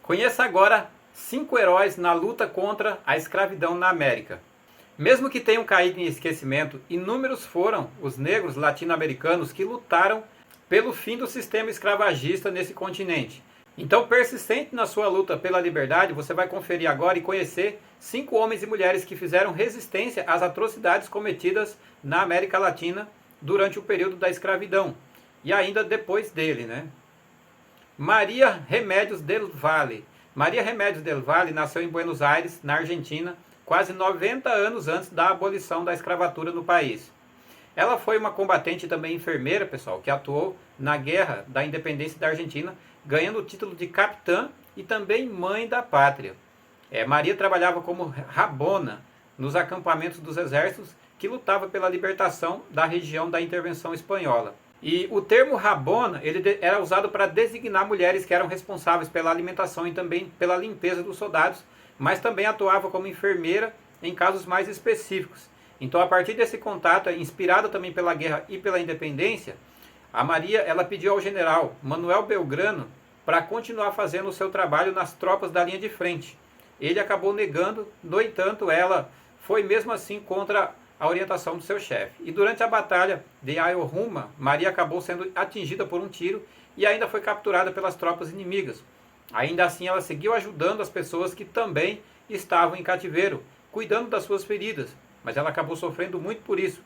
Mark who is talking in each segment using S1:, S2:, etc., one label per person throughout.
S1: Conheça agora 5 heróis na luta contra a escravidão na América. Mesmo que tenham caído em esquecimento, inúmeros foram os negros latino-americanos que lutaram pelo fim do sistema escravagista nesse continente. Então, persistente na sua luta pela liberdade, você vai conferir agora e conhecer 5 homens e mulheres que fizeram resistência às atrocidades cometidas na América Latina durante o período da escravidão e ainda depois dele, né? Maria Remédios del Valle. Maria Remédios del Valle nasceu em Buenos Aires, na Argentina, quase 90 anos antes da abolição da escravatura no país. Ela foi uma combatente e também enfermeira, pessoal, que atuou na Guerra da Independência da Argentina, ganhando o título de capitã e também mãe da pátria. Maria trabalhava como rabona nos acampamentos dos exércitos que lutava pela libertação da região da intervenção espanhola. E o termo rabona ele era usado para designar mulheres que eram responsáveis pela alimentação e também pela limpeza dos soldados, mas também atuava como enfermeira em casos mais específicos. Então, a partir desse contato, inspirada também pela guerra e pela independência, a Maria ela pediu ao general Manuel Belgrano para continuar fazendo o seu trabalho nas tropas da linha de frente. Ele acabou negando, no entanto, ela foi mesmo assim contra a orientação do seu chefe. E durante a batalha de Ayohuma, Maria acabou sendo atingida por um tiro e ainda foi capturada pelas tropas inimigas. Ainda assim, ela seguiu ajudando as pessoas que também estavam em cativeiro, cuidando das suas feridas, mas ela acabou sofrendo muito por isso.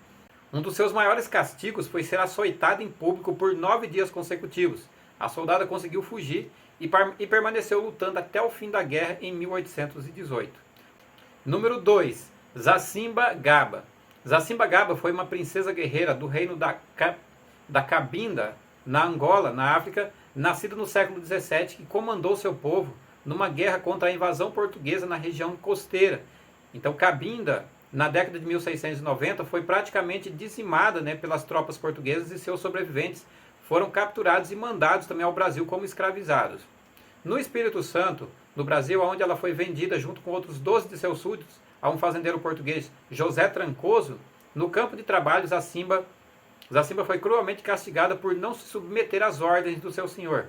S1: Um dos seus maiores castigos foi ser açoitada em público por 9 dias consecutivos. A soldada conseguiu fugir e permaneceu lutando até o fim da guerra em 1818. Número 2. Zacimba Gaba. Zacimba Gaba foi uma princesa guerreira do reino da Cabinda, na Angola, na África, nascida no século XVII, que comandou seu povo numa guerra contra a invasão portuguesa na região costeira. Então, Cabinda, na década de 1690, foi praticamente dizimada, pelas tropas portuguesas e seus sobreviventes foram capturados e mandados também ao Brasil como escravizados. No Espírito Santo, no Brasil, onde ela foi vendida junto com outros 12 de seus súditos a um fazendeiro português, José Trancoso, no campo de trabalho, Zacimba foi cruelmente castigada por não se submeter às ordens do seu senhor.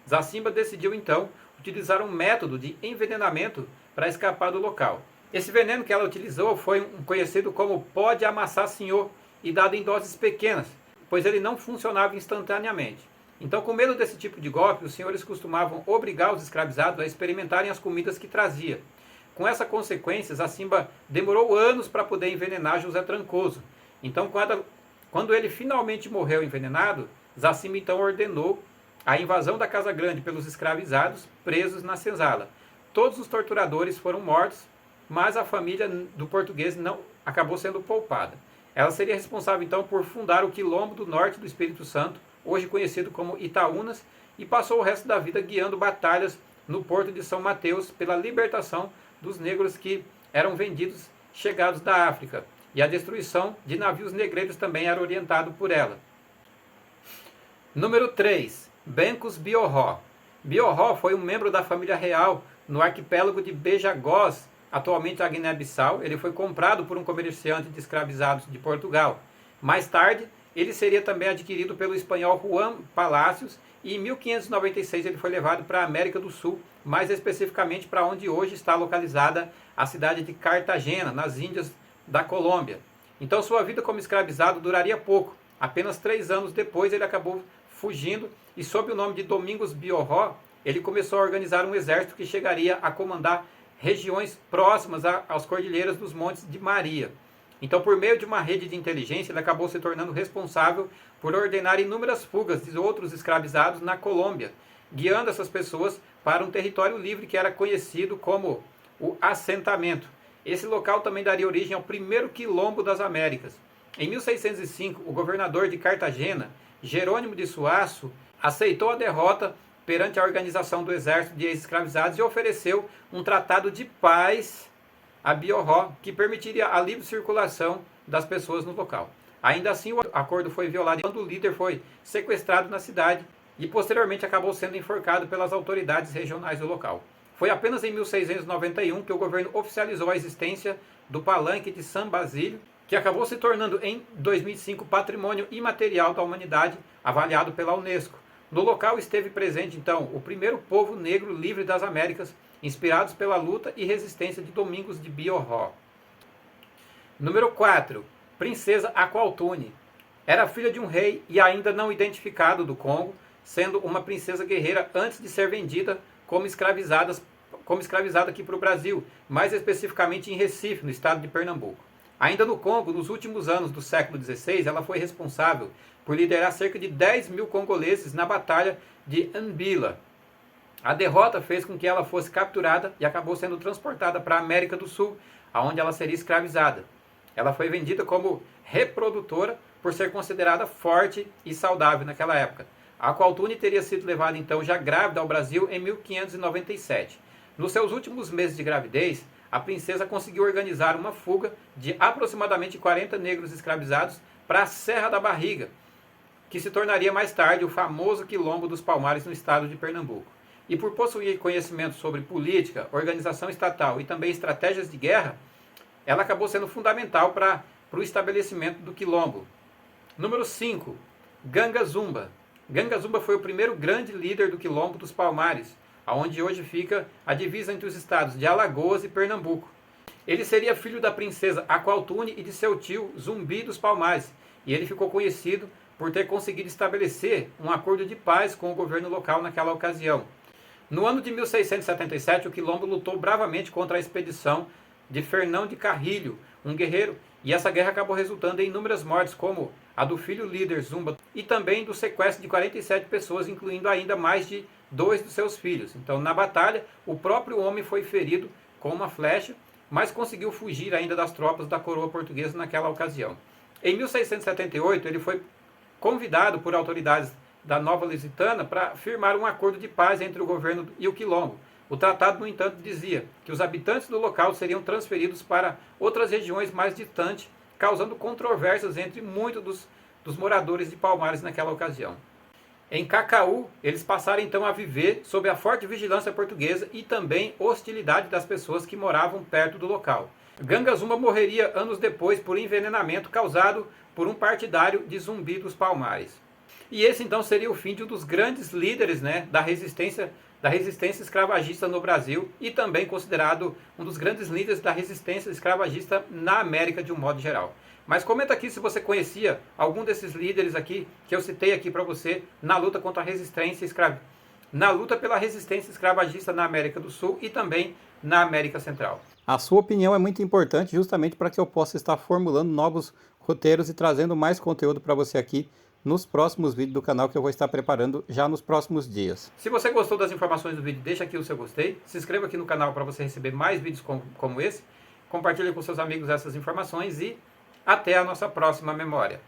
S1: Zacimba decidiu então utilizar um método de envenenamento para escapar do local. Esse veneno que ela utilizou foi conhecido como pó de amassar senhor e dado em doses pequenas, pois ele não funcionava instantaneamente. Então, com medo desse tipo de golpe, os senhores costumavam obrigar os escravizados a experimentarem as comidas que trazia. Com essa consequência, Zacimba demorou anos para poder envenenar José Trancoso. Então, quando ele finalmente morreu envenenado, Zacimba então ordenou a invasão da Casa Grande pelos escravizados presos na senzala. Todos os torturadores foram mortos, mas a família do português não acabou sendo poupada. Ela seria responsável então por fundar o Quilombo do Norte do Espírito Santo, hoje conhecido como Itaúnas, e passou o resto da vida guiando batalhas no porto de São Mateus pela libertação dos negros que eram vendidos chegados da África. E a destruição de navios negreiros também era orientado por ela. Número 3. Bencos Biorró. Biorró foi um membro da família real no arquipélago de Bejagós, atualmente a Guiné-Bissau. Ele foi comprado por um comerciante de escravizados de Portugal. Mais tarde, ele seria também adquirido pelo espanhol Juan Palacios e em 1596 ele foi levado para a América do Sul, mais especificamente para onde hoje está localizada a cidade de Cartagena, nas Índias da Colômbia. Então sua vida como escravizado duraria pouco. Apenas 3 anos depois ele acabou fugindo e sob o nome de Domingos Biorró, ele começou a organizar um exército que chegaria a comandar regiões próximas às cordilheiras dos Montes de Maria. Então, por meio de uma rede de inteligência, ele acabou se tornando responsável por ordenar inúmeras fugas de outros escravizados na Colômbia, guiando essas pessoas para um território livre que era conhecido como o assentamento. Esse local também daria origem ao primeiro quilombo das Américas. Em 1605, o governador de Cartagena, Jerônimo de Suaço, aceitou a derrota perante a organização do exército de ex-escravizados e ofereceu um tratado de paz a Biorró, que permitiria a livre circulação das pessoas no local. Ainda assim, o acordo foi violado quando o líder foi sequestrado na cidade e posteriormente acabou sendo enforcado pelas autoridades regionais do local. Foi apenas em 1691 que o governo oficializou a existência do Palanque de San Basílio, que acabou se tornando em 2005 patrimônio imaterial da humanidade, avaliado pela Unesco. No local esteve presente, então, o primeiro povo negro livre das Américas, inspirados pela luta e resistência de Domingos de Biorró. Número 4. Princesa Aqualtune. Era filha de um rei e ainda não identificado do Congo, sendo uma princesa guerreira antes de ser vendida como escravizada aqui para o Brasil, mais especificamente em Recife, no estado de Pernambuco. Ainda no Congo, nos últimos anos do século XVI, ela foi responsável por liderar cerca de 10 mil congoleses na Batalha de Anbila. A derrota fez com que ela fosse capturada e acabou sendo transportada para a América do Sul, onde ela seria escravizada. Ela foi vendida como reprodutora por ser considerada forte e saudável naquela época. A Aqualtune teria sido levada então já grávida ao Brasil em 1597. Nos seus últimos meses de gravidez, a princesa conseguiu organizar uma fuga de aproximadamente 40 negros escravizados para a Serra da Barriga, que se tornaria mais tarde o famoso Quilombo dos Palmares no estado de Pernambuco. E por possuir conhecimento sobre política, organização estatal e também estratégias de guerra, ela acabou sendo fundamental para o estabelecimento do Quilombo. Número 5. Ganga Zumba. Ganga Zumba foi o primeiro grande líder do Quilombo dos Palmares, onde hoje fica a divisa entre os estados de Alagoas e Pernambuco. Ele seria filho da princesa Aqualtune e de seu tio Zumbi dos Palmares, e ele ficou conhecido por ter conseguido estabelecer um acordo de paz com o governo local naquela ocasião. No ano de 1677, o Quilombo lutou bravamente contra a expedição de Fernão de Carrilho, um guerreiro, e essa guerra acabou resultando em inúmeras mortes, como a do filho líder Zumba, e também do sequestro de 47 pessoas, incluindo ainda mais de 2 dos seus filhos. Então, na batalha, o próprio homem foi ferido com uma flecha, mas conseguiu fugir ainda das tropas da coroa portuguesa naquela ocasião. Em 1678, ele foi convidado por autoridades da Nova Lusitânia para firmar um acordo de paz entre o governo e o Quilombo. O tratado, no entanto, dizia que os habitantes do local seriam transferidos para outras regiões mais distantes, causando controvérsias entre muitos dos moradores de Palmares naquela ocasião. Em Cacaú, eles passaram então a viver sob a forte vigilância portuguesa e também hostilidade das pessoas que moravam perto do local. Ganga Zumba morreria anos depois por envenenamento causado por um partidário de Zumbi dos Palmares. E esse então seria o fim de um dos grandes líderes, da resistência escravagista no Brasil e também considerado um dos grandes líderes da resistência escravagista na América de um modo geral. Mas comenta aqui se você conhecia algum desses líderes aqui que eu citei aqui para você na luta contra a resistência na luta pela resistência escravagista na América do Sul e também na América Central. A sua opinião é muito importante justamente para que eu possa estar formulando novos roteiros e trazendo mais conteúdo para você aqui nos próximos vídeos do canal que eu vou estar preparando já nos próximos dias. Se você gostou das informações do vídeo, deixa aqui o seu gostei, se inscreva aqui no canal para você receber mais vídeos como esse, compartilhe com seus amigos essas informações e até a nossa próxima memória.